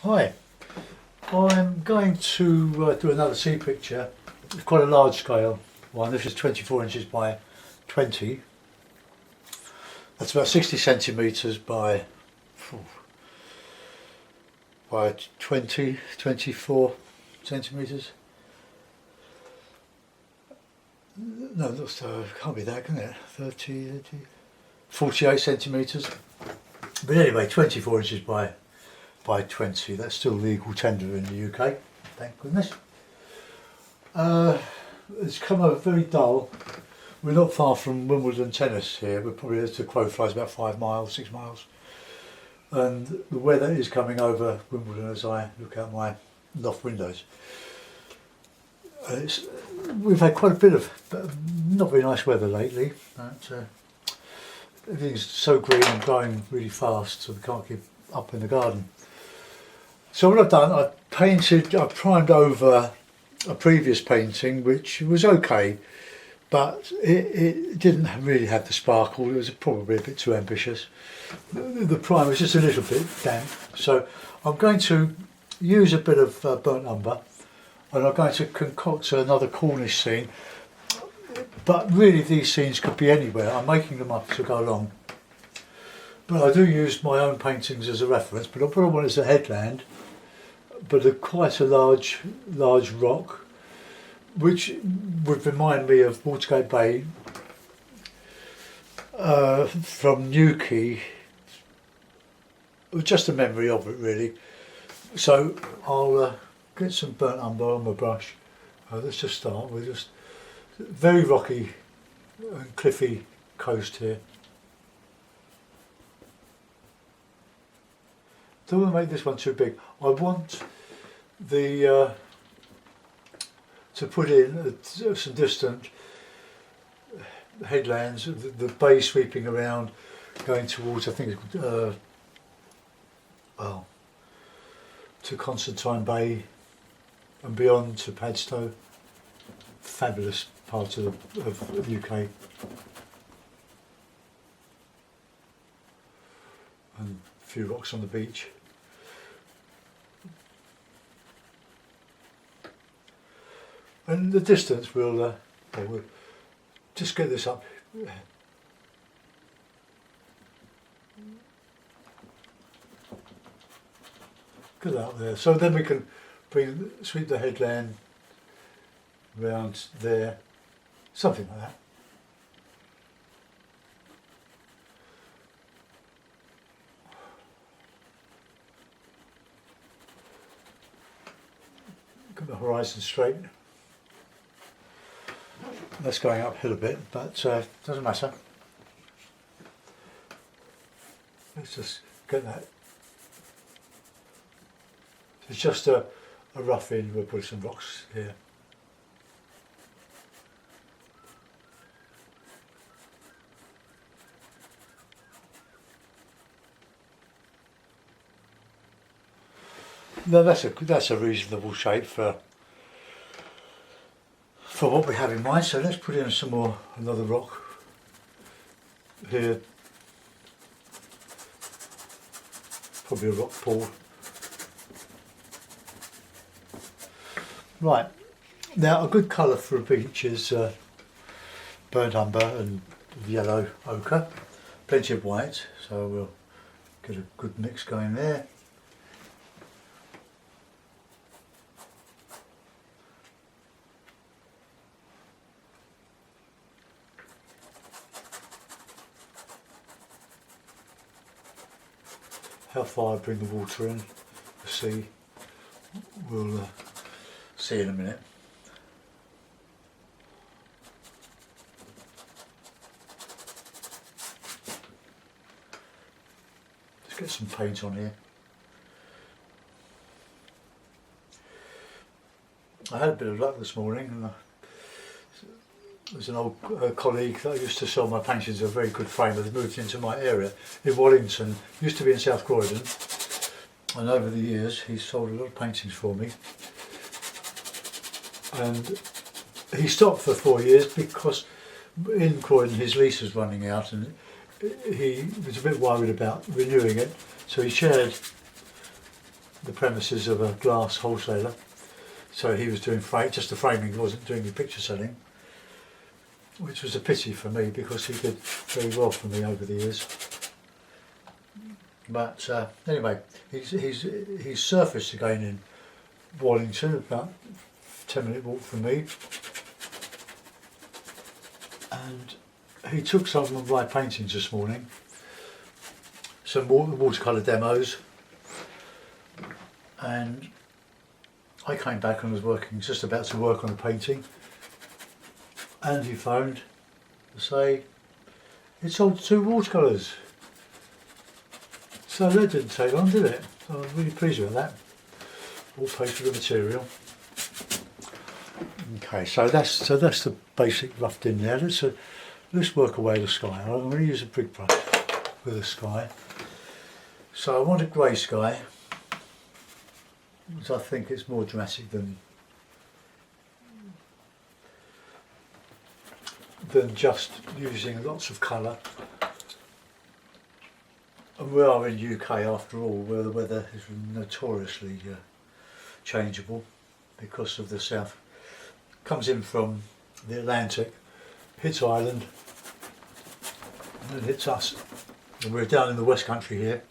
Hi, I'm going to do another sea picture. It's quite a large scale one. This is 24 inches by 20. That's about 60 centimetres by 20, 24 centimetres. No, that's, can't be that, can it? 30, 48 centimetres. But anyway, 24 inches by 20. That's still legal tender in the UK, thank goodness. It's come over very dull. We're not far from Wimbledon tennis here. We're probably, as the crow flies, about 5 miles, 6 miles. And the weather is coming over Wimbledon as I look out my loft windows. We've had quite a bit of not very nice weather lately. Everything's so green and growing really fast, so we can't keep up in the garden. So what I've done, I've primed over a previous painting which was okay, but it didn't really have the sparkle. It was probably a bit too ambitious. The primer was just a little bit damp, so I'm going to use a bit of burnt umber, and I'm going to concoct another Cornish scene. But really these scenes could be anywhere. I'm making them up as I go along. But I do use my own paintings as a reference, but I put one as a headland, but quite a large rock, which would remind me of Watergate Bay from Newquay. It was just a memory of it really. So I'll get some burnt umber on my brush. Let's just start with just very rocky and cliffy coast here. Don't want to make this one too big. I want the to put in some distant headlands, the bay sweeping around, going towards, I think it's to Constantine Bay and beyond to Padstow. Fabulous part of the UK. And a few rocks on the beach. And the distance we'll just get this up. Get out there. So then we can sweep the headland round there, something like that. Got the horizon straight. That's going uphill a bit, but doesn't matter. Let's just get that. It's just a rough in. We'll put some rocks here. No, that's a reasonable shape for what we have in mind. So let's put in another rock here. Probably a rock pool. Right, now a good colour for a beach is burnt umber and yellow ochre. Plenty of white, so we'll get a good mix going there. How far I bring the water in, the sea, we'll see in a minute. Let's get some paint on here. I had a bit of luck this morning, and there's an old colleague that I used to sell my paintings, a very good framer, that moved into my area in Wallington, used to be in South Croydon, and over the years he's sold a lot of paintings for me. And he stopped for 4 years because in Croydon his lease was running out and he was a bit worried about renewing it, so he shared the premises of a glass wholesaler. So he was doing just the framing, he wasn't doing the picture selling, which was a pity for me because he did very well for me over the years. But anyway, he's surfaced again in Wallington, about 10-minute walk from me, and he took some of my paintings this morning, some watercolour demos, and I came back and was just about to work on a painting, and he phoned to say he sold 2 watercolours. So that didn't take long, did it? So I'm really pleased with that. All paid for the material. Okay, so that's the basic roughed in there. Let's work away the sky. I'm going to use a big brush with the sky. So I want a grey sky, because I think it's more dramatic than just using lots of colour. And we are in UK after all, where the weather is notoriously changeable because of the south. Comes in from the Atlantic, hits Ireland, and then hits us. And we're down in the West Country here,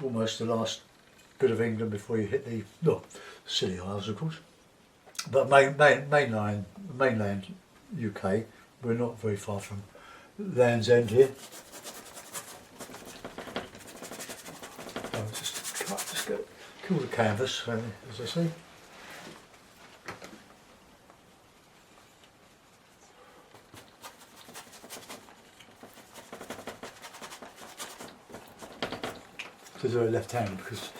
almost the last bit of England before you hit the Scilly Isles, of course. But mainland UK, we're not very far from Land's End here. Just kill the canvas, as I say. To do it left hand because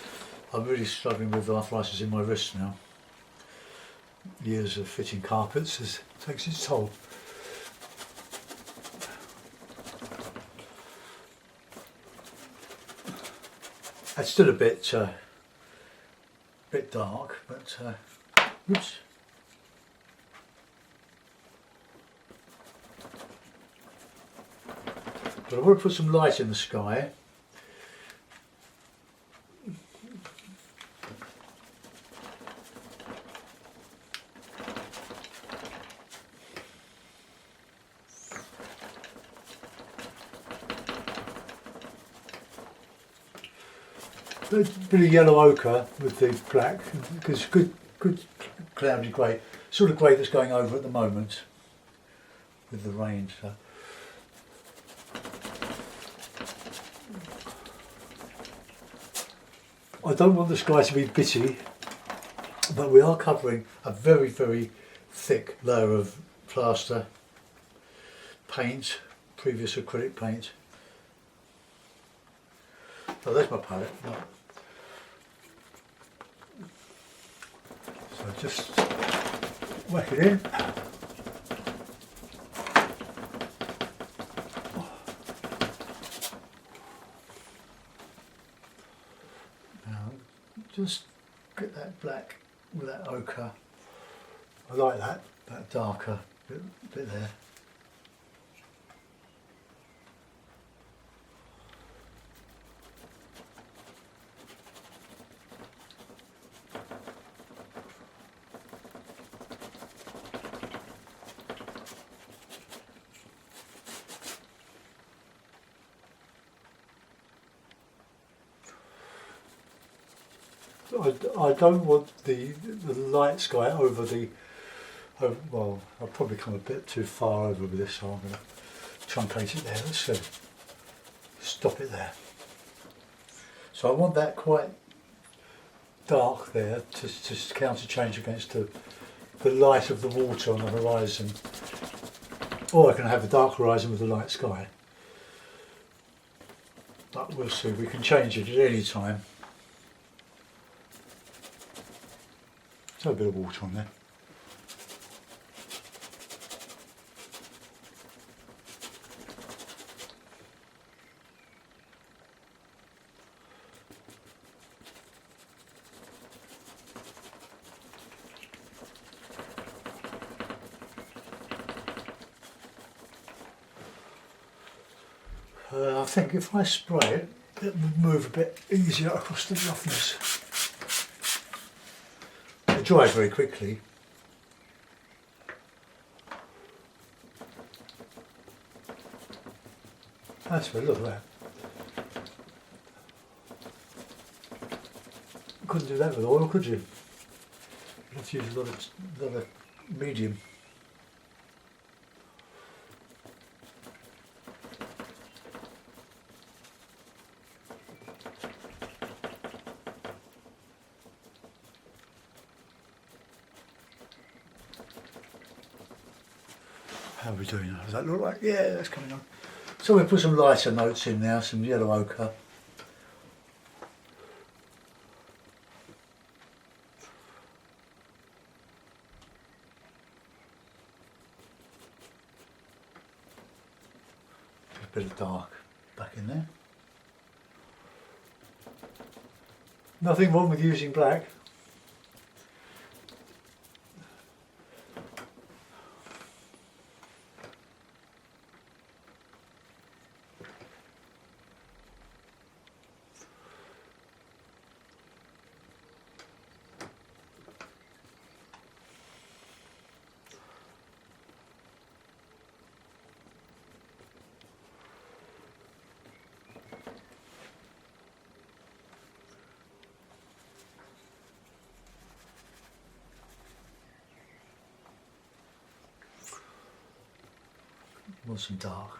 I'm really struggling with arthritis in my wrist now. Years of fitting carpets takes its toll. It's still a bit dark, but oops. But I want to put some light in the sky. A bit of yellow ochre with the black, because good cloudy grey, sort of grey that's going over at the moment with the rain. So. I don't want the sky to be bitty, but we are covering a very, very thick layer of plaster paint, previous acrylic paint. Oh, there's my palette. No. So just whack it in. Now just get that black with that ochre. I like that darker bit there. I don't want the light sky over the, well, I've probably come a bit too far over with this, so I'm going to truncate it there. Let's see. Stop it there. So I want that quite dark there to counter change against the light of the water on the horizon. Or I can have a dark horizon with a light sky. But we'll see, we can change it at any time. So a bit of water on there. I think if I spray it, it would move a bit easier across the roughness. It dries very quickly. That's very, look at that. You couldn't do that with oil, could you? You'd have to use a lot of medium. How are we doing now? Does that look like? Yeah, that's coming on. So we'll put some lighter notes in now, some yellow ochre. A bit of dark back in there. Nothing wrong with using black. Want some dark.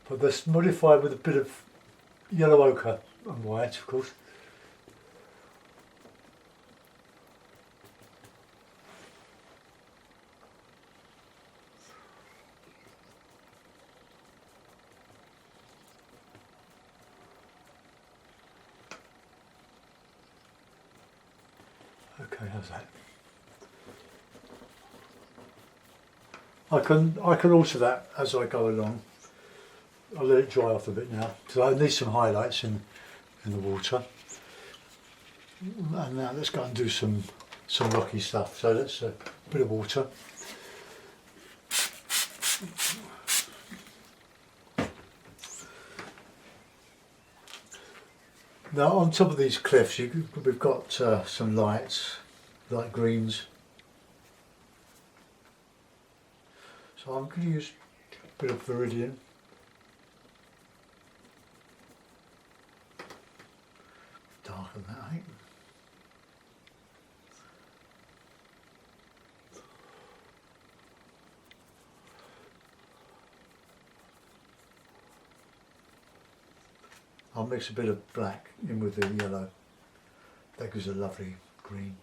But this modified with a bit of yellow ochre and white, of course. Okay, how's that? I can alter that as I go along. I'll let it dry off a bit now. So I need some highlights in the water. And now let's go and do some rocky stuff. So that's a bit of water. Now on top of these cliffs we've got some lights, light greens. So I'm going to use a bit of Viridian. Darker than that, I think. I'll mix a bit of black in with the yellow. That gives a lovely green.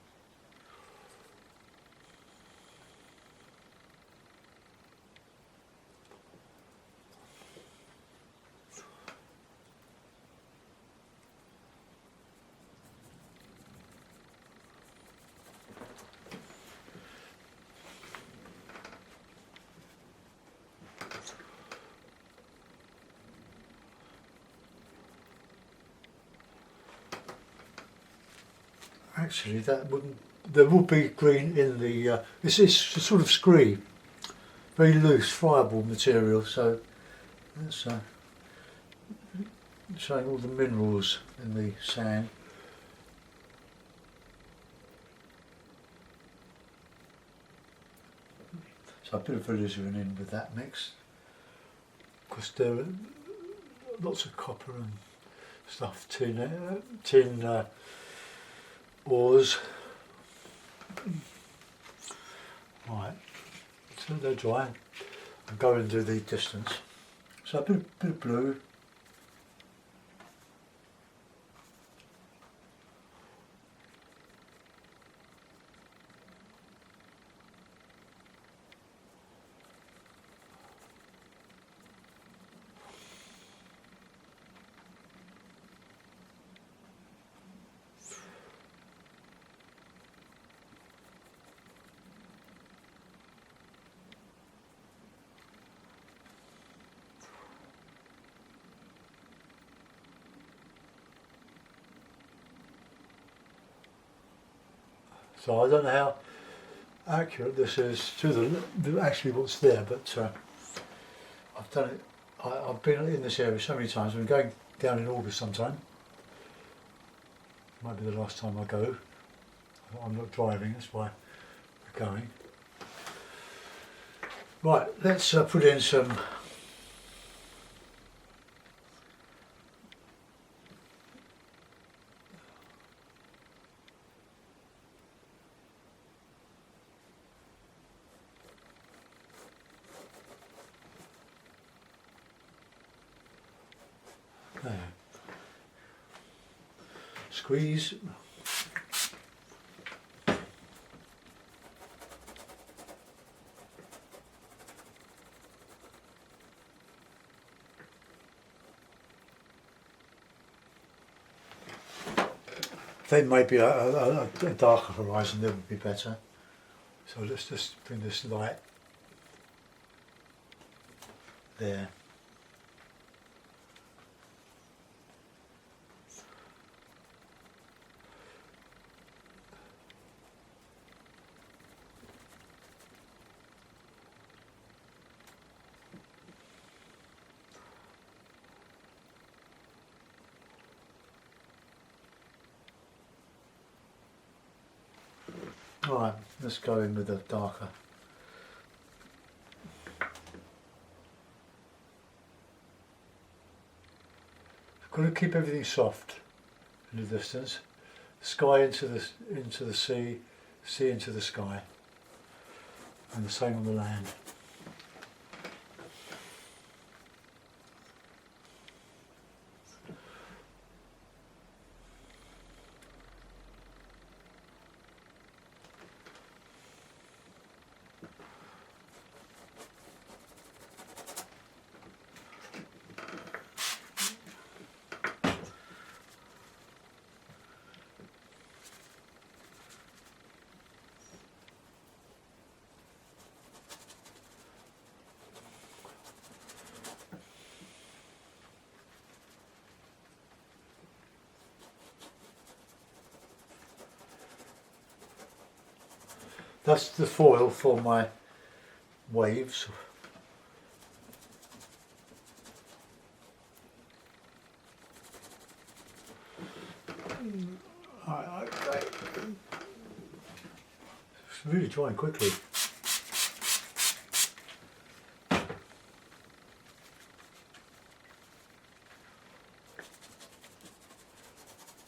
Actually, that wouldn't. There would be green in the. This is sort of scree, very loose, friable material. So that's showing all the minerals in the sand. So I put a bit of alizarin in with that mix, because there are lots of copper and stuff, tin ores. Right, so they're dry. I'm going to do the distance. So a bit of blue. So I don't know how accurate this is to the actually what's there, but I've done it I've been in this area so many times. We're going down in August sometime. Might be the last time I go. I'm not driving, that's why we're going. Right, let's put in some there. Squeeze. Then maybe a darker horizon there would be better. So let's just bring this light there. Alright, let's go in with a darker. I've got to keep everything soft in the distance. Sky into the sea, sea into the sky. And the same on the land. That's the foil for my waves. Okay. It's really drying quickly.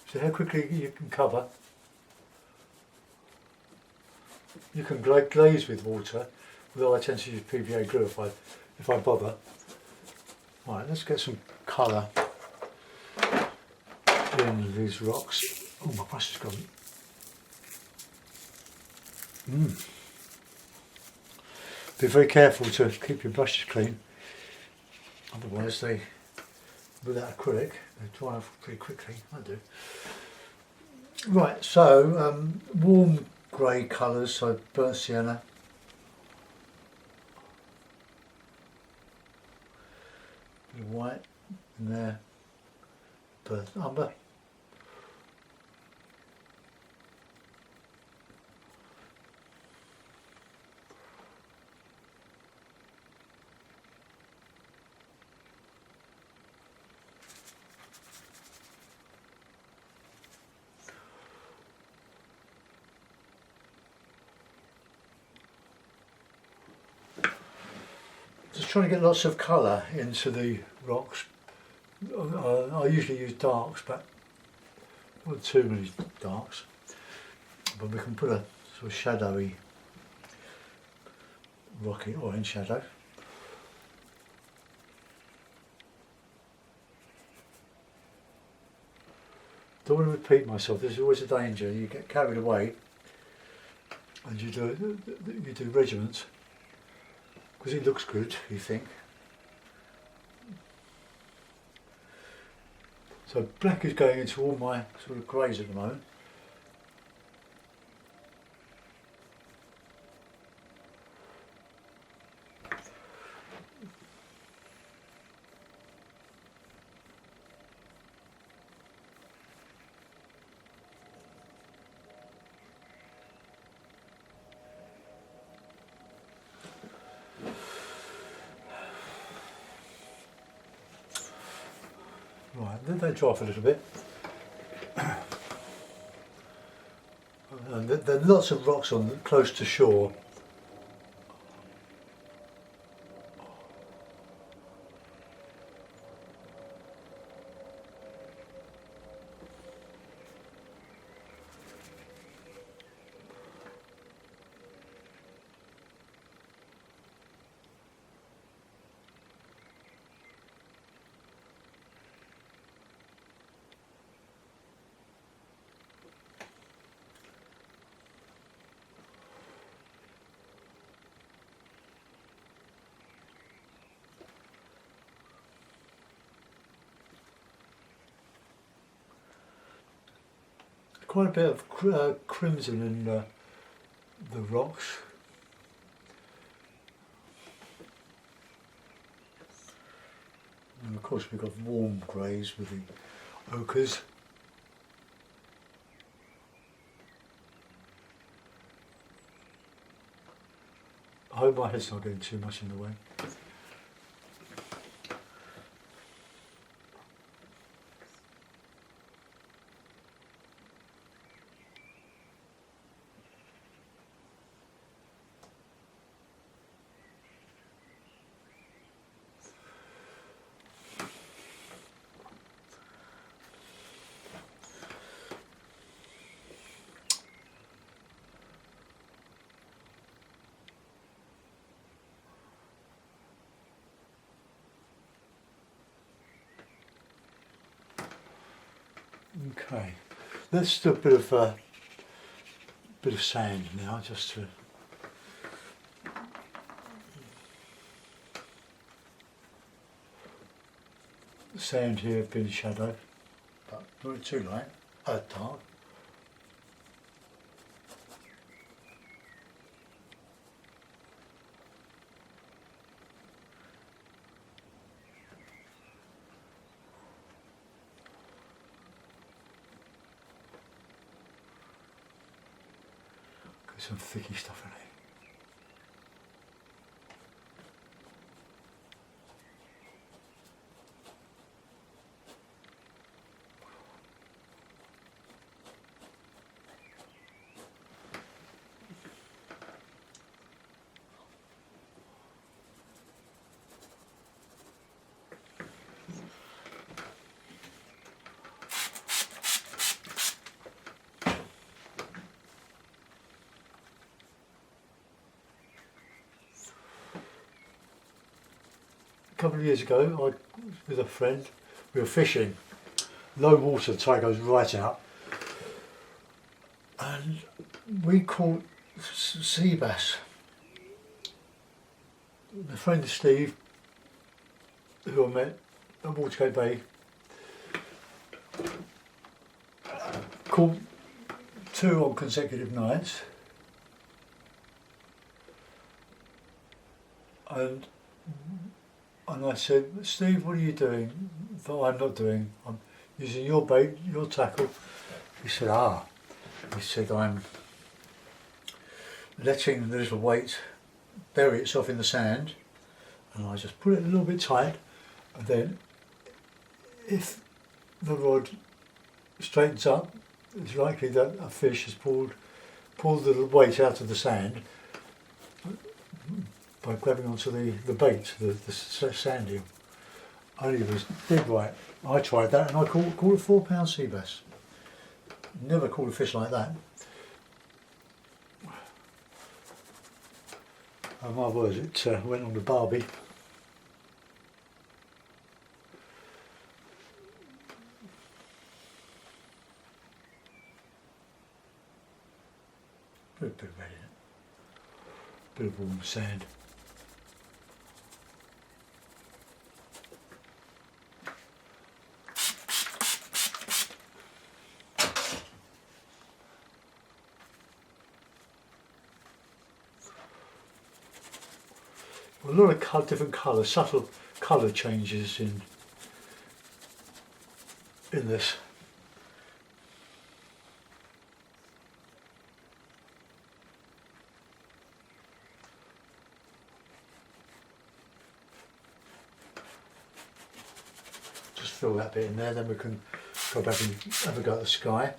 See how quickly you can cover. You can glaze with water, although I tend to use PVA glue if I bother. Right, let's get some colour in these rocks. Oh, my brush has gone. Be very careful to keep your brushes clean, otherwise they, without acrylic, they dry off pretty quickly. I do. Right, so warm grey colours, so burnt sienna, white in there, burnt umber, just trying to get lots of colour into the rocks. I usually use darks, but not too many darks, but we can put a sort of shadowy rocky orange shadow. Don't want to repeat myself. There's always a danger. You get carried away and you do regiments because it looks good, you think. So black is going into all my sort of greys at the moment. they dry off a little bit. And there are lots of rocks on close to shore. Quite a bit of crimson in the rocks. And of course we've got warm greys with the ochres. I hope my head's not getting too much in the way. Okay, let's do a bit of sand now, just to sand here, a bit of shadow, but not too light, dark. Some thicky stuff in it. A couple of years ago, with a friend, we were fishing. Low water, the tide goes right out, and we caught sea bass. My friend Steve, who I met at Watergate Bay, caught 2 on consecutive nights, and I said, Steve, what are you doing that I'm not doing? I'm using your bait, your tackle. He said, he said, I'm letting the little weight bury itself in the sand, and I just put it a little bit tight, and then if the rod straightens up, it's likely that a fish has pulled the weight out of the sand by grabbing onto the bait, the sand eel. Only it was dead right. I tried that and I caught a 4-pound sea bass. Never caught a fish like that. Oh my word, it went on the barbie. Put a bit of red in it. Bit of warm sand. A lot of different colours, subtle colour changes in this. Just fill that bit in there, then we can go back and have a go at the sky.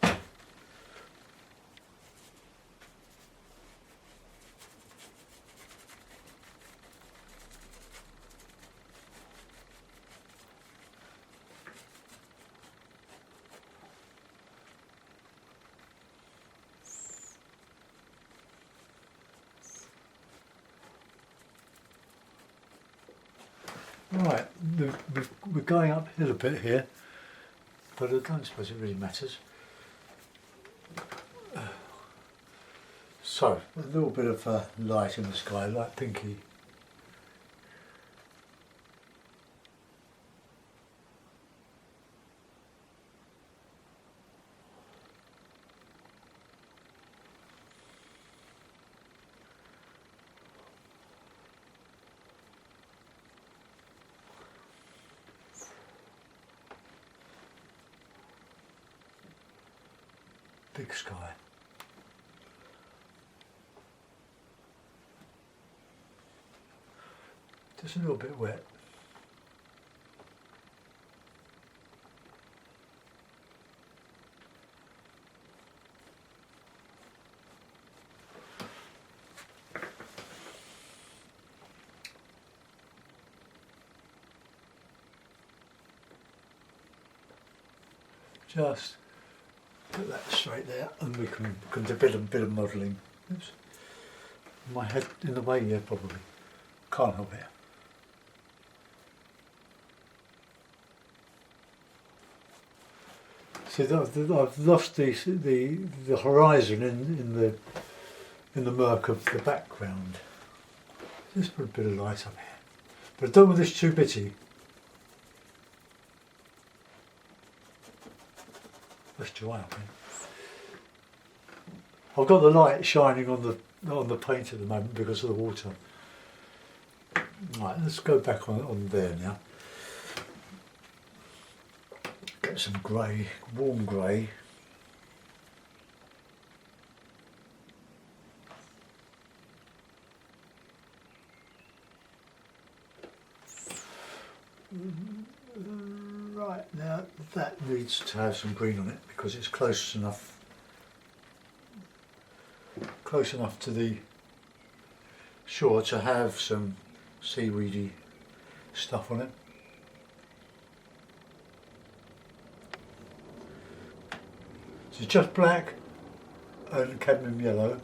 Right, we're going uphill a bit here, but I don't suppose it really matters. So, a little bit of light in the sky, light pinky. Big sky. Just a little bit wet. Just put that straight there, and we can do a bit of modelling. Oops, my head in the way, yeah, probably. Can't help it. See, I've lost the horizon in the murk of the background. Just put a bit of light up here, but I don't want this too bitty. That's dry up here. I've got the light shining on the paint at the moment because of the water. Right, let's go back on there now. Get some grey, warm grey. Right, now that needs to have some green on it because it's close enough to the shore to have some seaweedy stuff on it. So just black and cadmium yellow.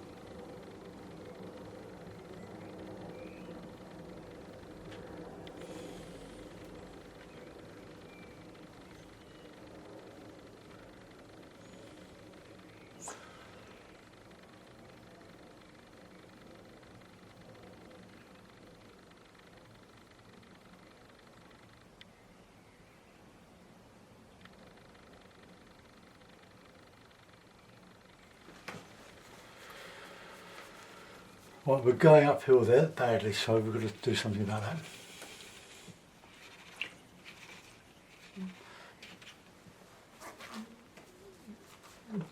Right, we're going uphill there badly, so we've got to do something about that.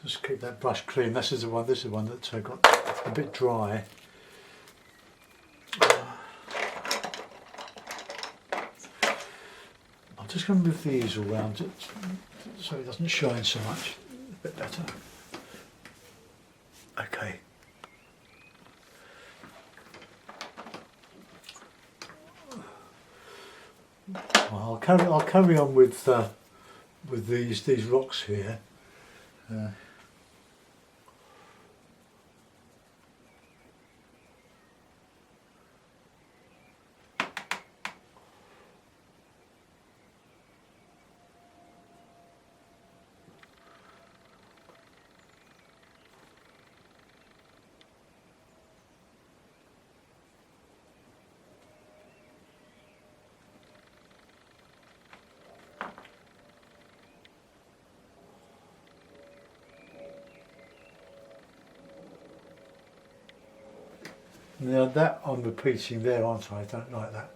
Just keep that brush clean. This is the one that's got a bit dry. I'm just going to move the easel around it so it doesn't shine so much. A bit better. Okay. Well, I'll carry on with these rocks here. Now that I'm repeating there, aren't I? I don't like that.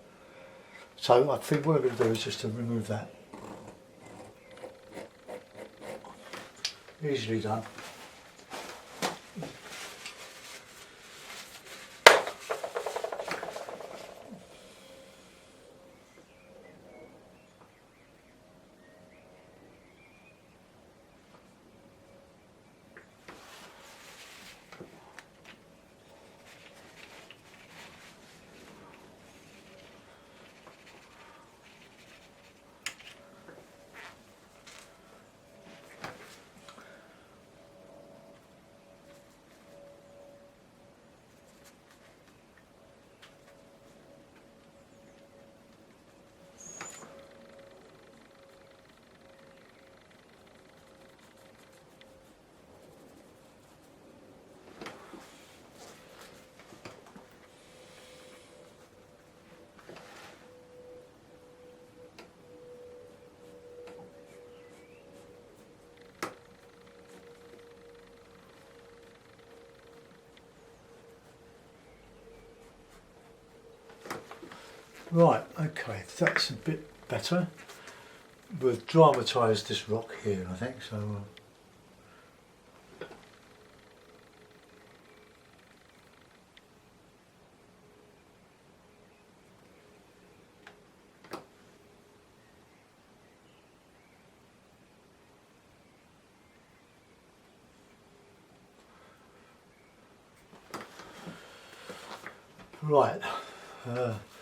So I think what I'm going to do is just to remove that. Easily done. Right, okay, that's a bit better. We'll dramatise this rock here, I think, so... Right,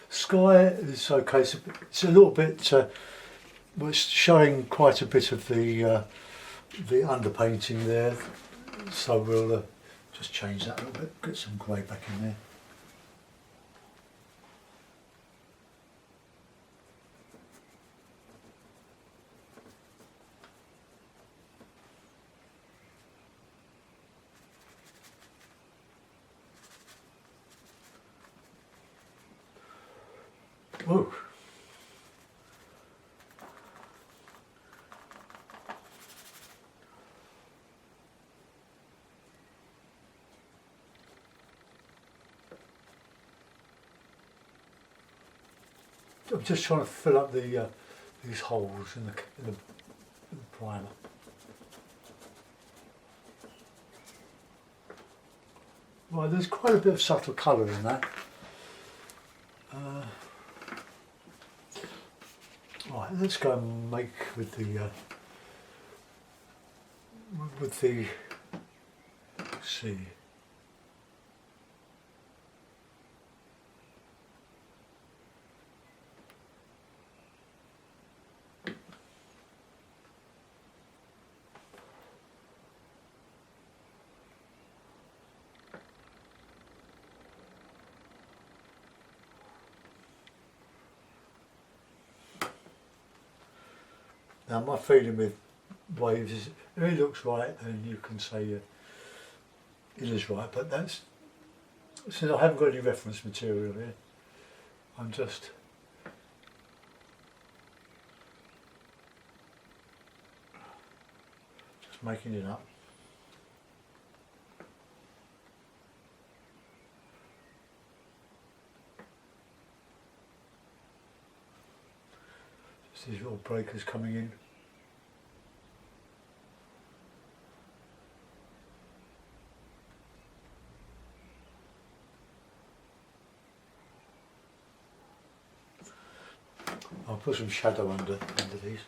sky is okay, it's a little bit, well, it's showing quite a bit of the underpainting there, so we'll just change that a little bit, get some grey back in there. Ooh. I'm just trying to fill up the these holes in the primer. Well, there's quite a bit of subtle colour in that. Right, let's go and make with the let's see. Now my feeling with waves is if it looks right then you can say it is right, but that's, since I haven't got any reference material here, I'm just making it up. Just these little breakers coming in. I'll put some shadow under these.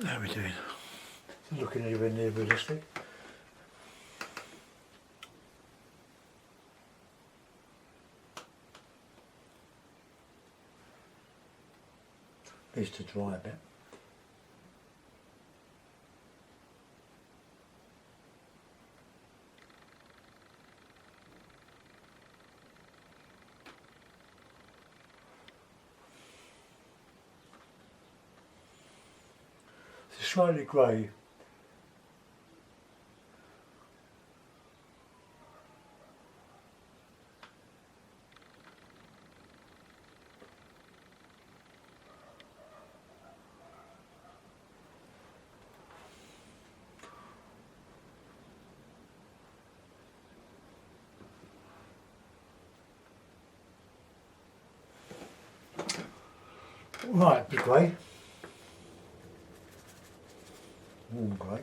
How are we doing? Looking anywhere near realistic. Needs to dry a bit. It's slightly grey. Right, bit grey. Warm grey.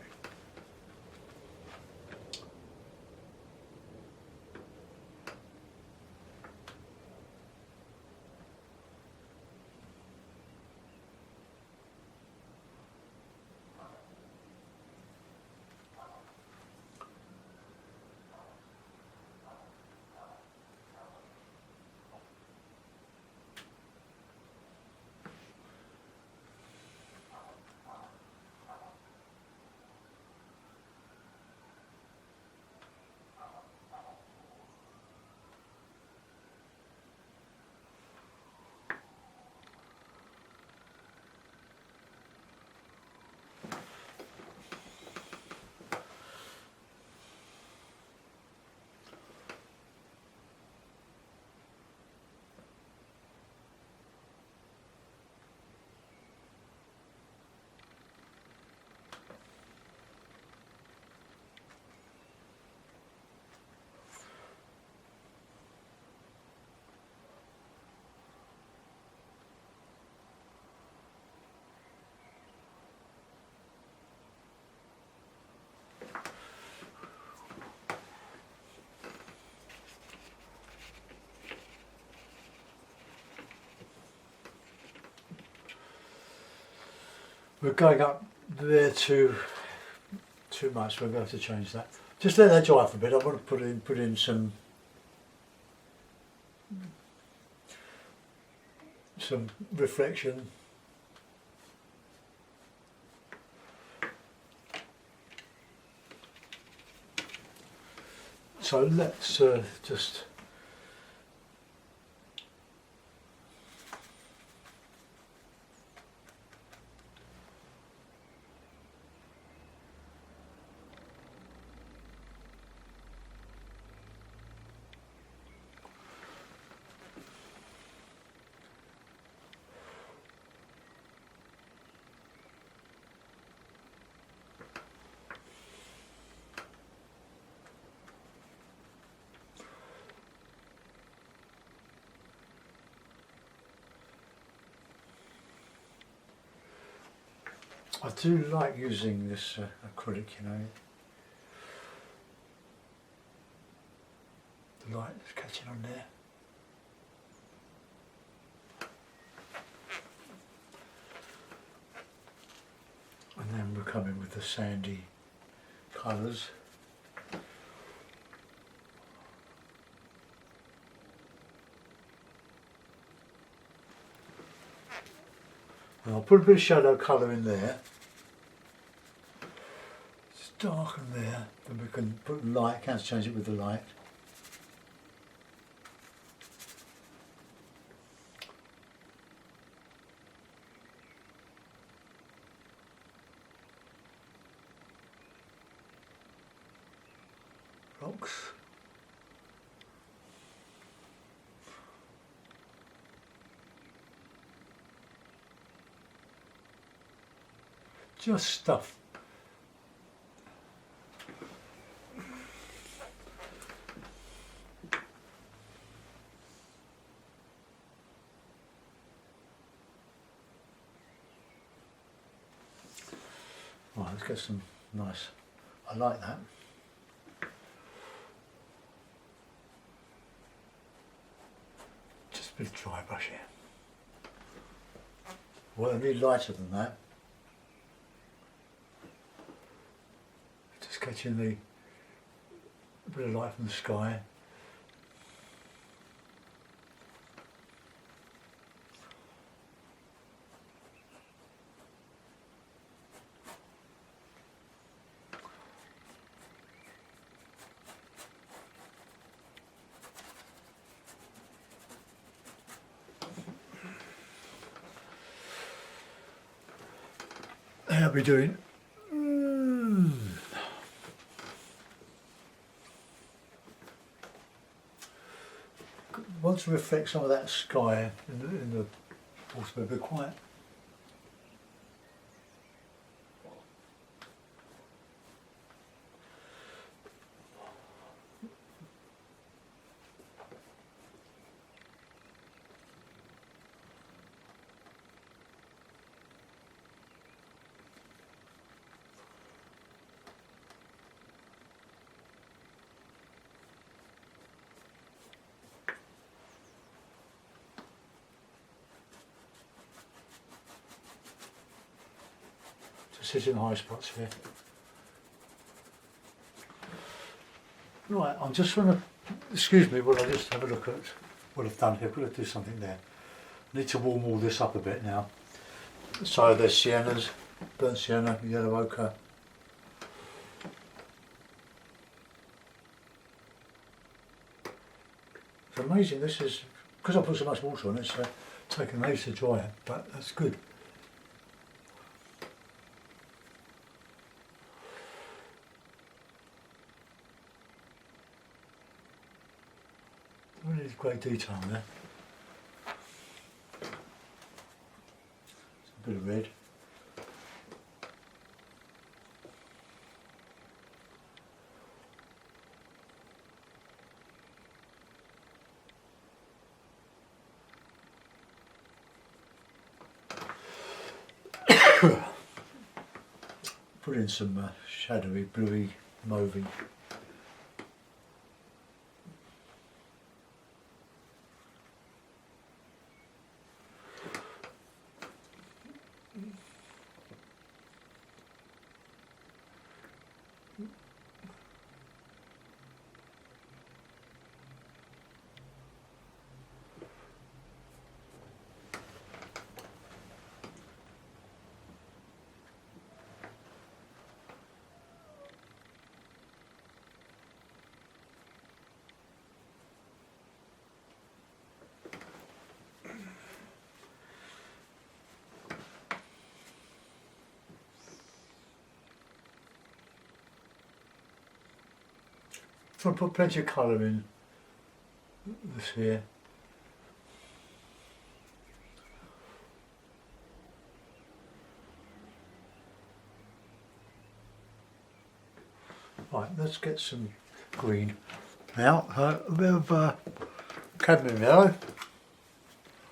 we're going up there too much. We're going to have to change that. Just let that dry for a bit. I want to put in some reflection. So let's just I do like using this acrylic, you know. The light is catching on there. And then we're coming with the sandy colours. And I'll put a bit of shadow colour in there. It's darken there, then we can put light, can change it with the light. Rocks. Just stuff. Right, let's get some nice, I like that. Just a bit of dry brush here. Well, I need lighter than that. Just catching the bit of light from the sky. How are we doing? Want to reflect some of that sky in the water, a bit quiet. Sit in high spots here. Right, I'm just going to, excuse me, while I just have a look at what I've done here. I've got to do something there. I need to warm all this up a bit now. So there's siennas, burnt sienna, yellow ochre. It's amazing, this is, because I put so much water on it, it's taken ages to dry it, but that's good. Really great detail there. A bit of red. Put in some shadowy, bluey, mauvey. try and put plenty of colour in this here. Right, let's get some green. Now, a bit of cadmium yellow.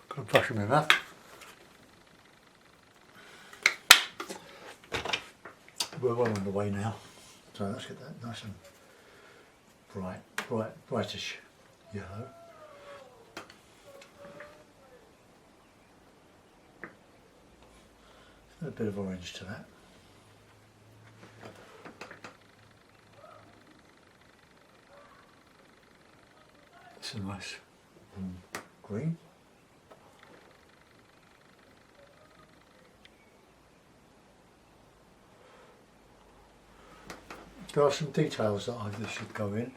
Got a brush in my mouth. We're well on the way now, so let's get that nice and brightish yellow. A bit of orange to that. It's a nice green. There are some details that I should go in.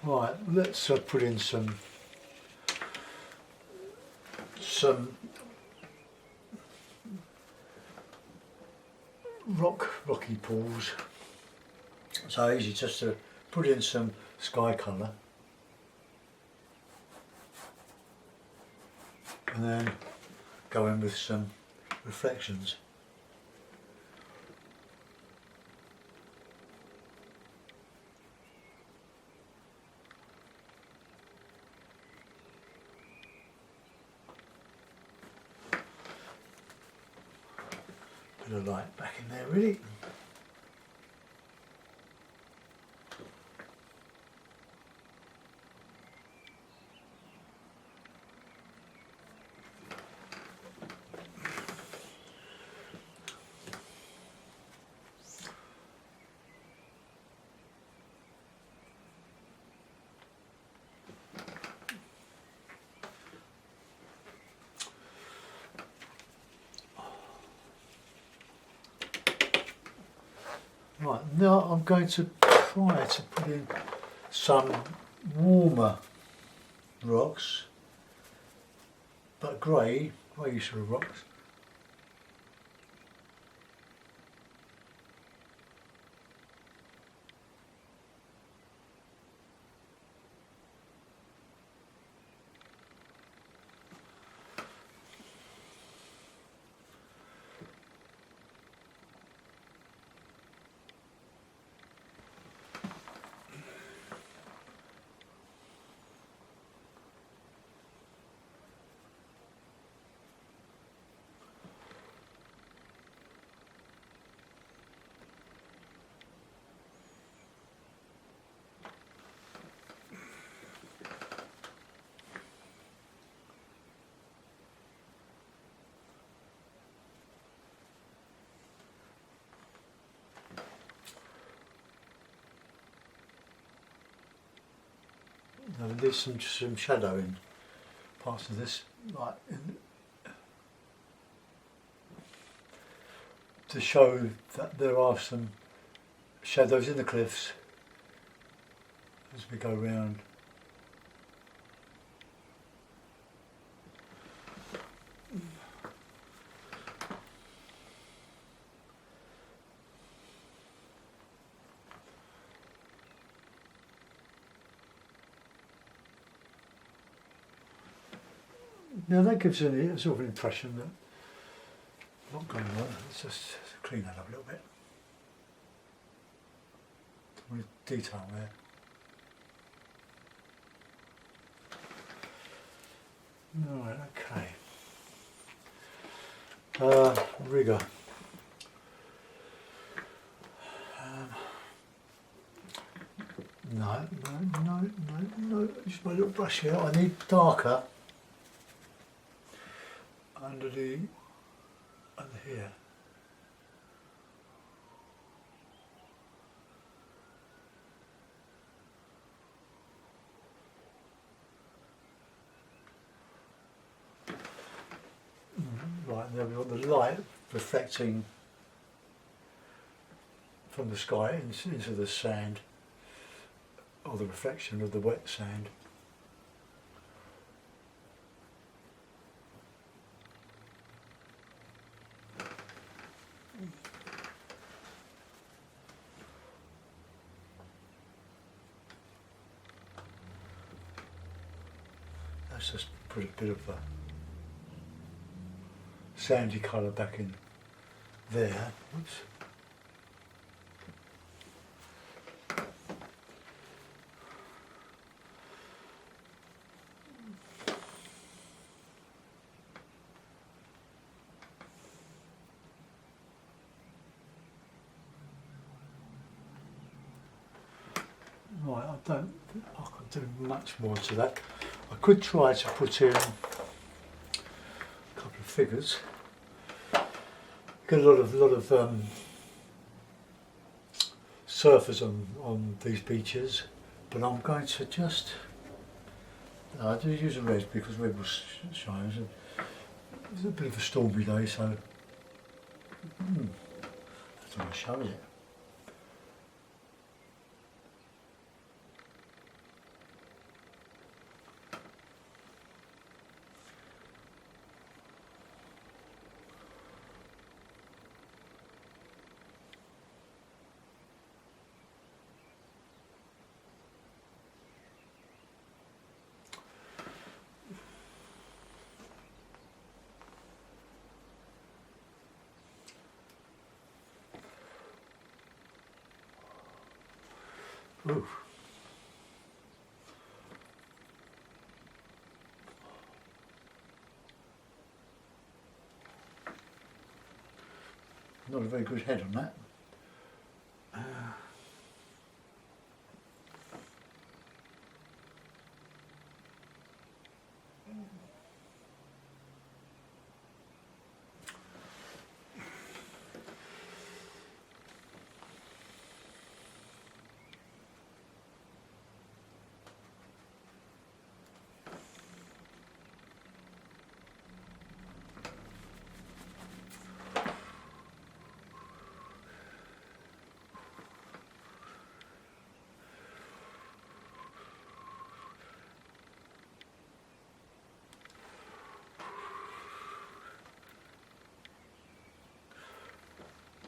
Right, let's put in some rocky pools. So easy just to put in some sky colour and then go in with some reflections. Bit of light back in there really. Right, now I'm going to try to put in some warmer rocks, but grey sort of rocks. There's some shadow in parts of this, like to show that there are some shadows in the cliffs as we go round. Now that gives a sort of impression that not going well. Let's just clean that up a little bit. With detail there. Right, okay. Rigger. No. Just my little brush here. I need darker under here. Right, and then we've got the light reflecting from the sky into the sand, or the reflection of the wet sand. Let's just put a bit of a sandy colour back in there. Oops. Right, I don't think I can do much more to that. I could try to put in a couple of figures. Get a lot of surfers on these beaches, but I'm going to just I do use a red because red will shine. It's a bit of a stormy day, so I don't want to show it. Ooh. Not a very good head on that.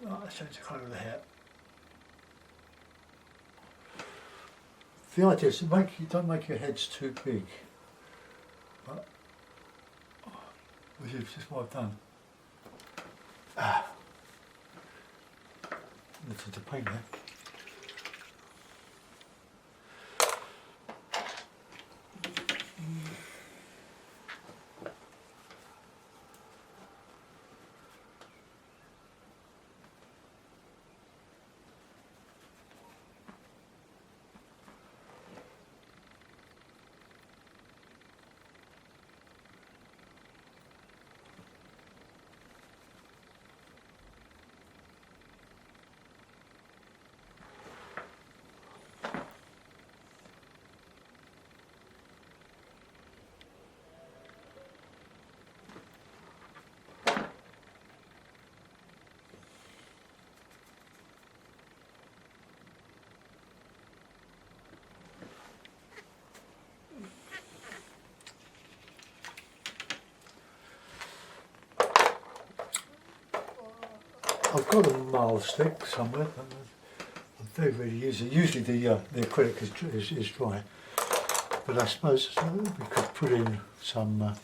Right, let's change the colour of the hair. The idea is to don't make your heads too big, but, which is just what I've done. Listen to paint there. I've got a marl stick somewhere. I'm very rarely use it. Usually the acrylic is dry, but I suppose we could put in some.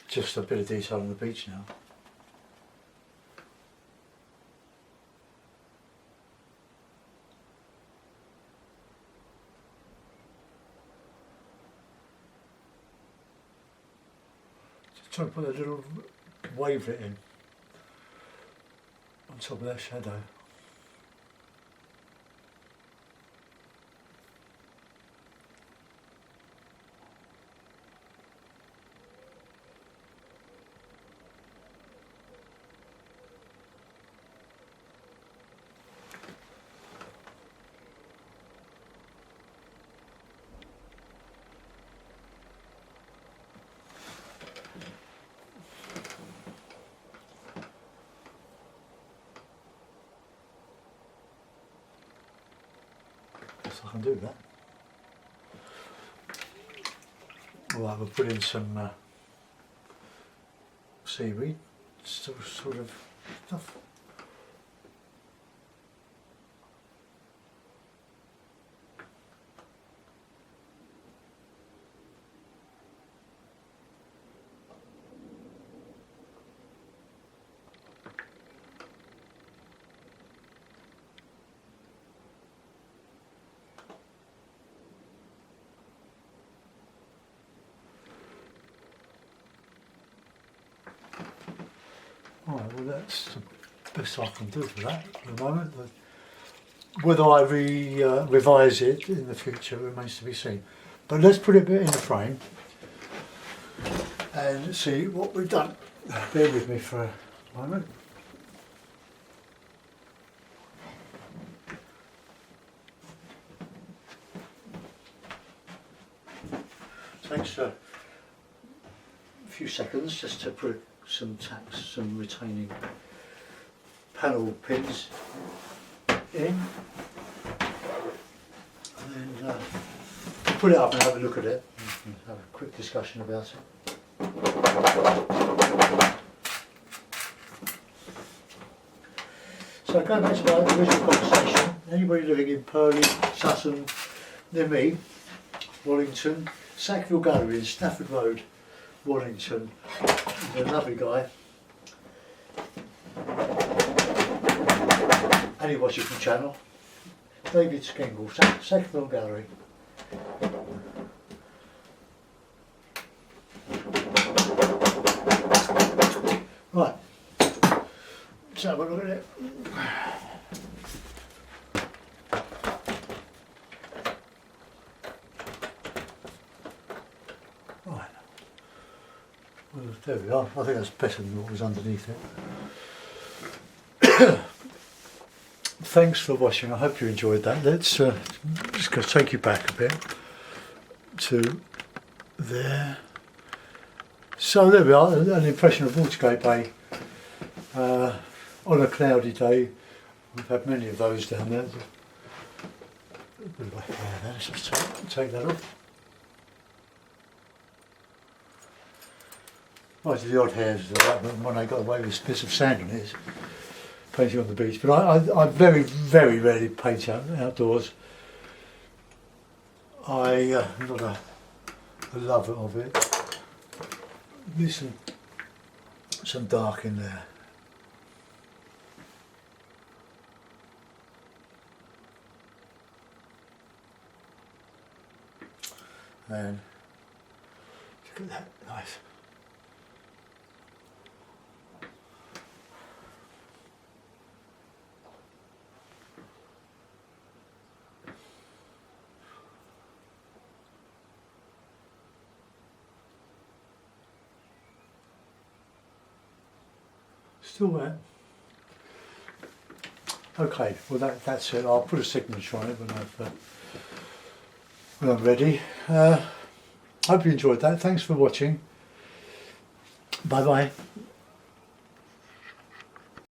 Just a bit of detail on the beach now. Just trying to put a little wavelet in on top of that shadow. I can do that. Alright, we'll put in some seaweed, sort of stuff. Alright, well that's the best I can do for that at the moment. Whether I revise it in the future remains to be seen. But let's put it in the frame and see what we've done. Bear with me for a moment. Takes a few seconds just to put some tacks, some retaining panel pins in, and then put it up and have a look at it and have a quick discussion about it. So going back to my original conversation, anybody living in Purley, Sutton, near me, Wallington, Sackville Gallery in Stafford Road, Wallington, he's a lovely guy, and he watches the channel, David Skengle, Sackville Gallery. Right, let's have a look at it. Right, well, there we are. I think that's better than what was underneath it. Thanks for watching. I hope you enjoyed that. Let's just going to take you back a bit to there. So there we are, an impression of Watergate Bay on a cloudy day. We've had many of those down there. Let's just take that off. Right, the odd hairs when I got away with bits of sand on it, painting on the beach. But I very, very rarely paint outdoors. I'm not a lover of it. There's some dark in there. And look at that, nice. Still wet. Okay, well that's it. I'll put a signature on it when I'm ready. Hope you enjoyed that. Thanks for watching. Bye bye.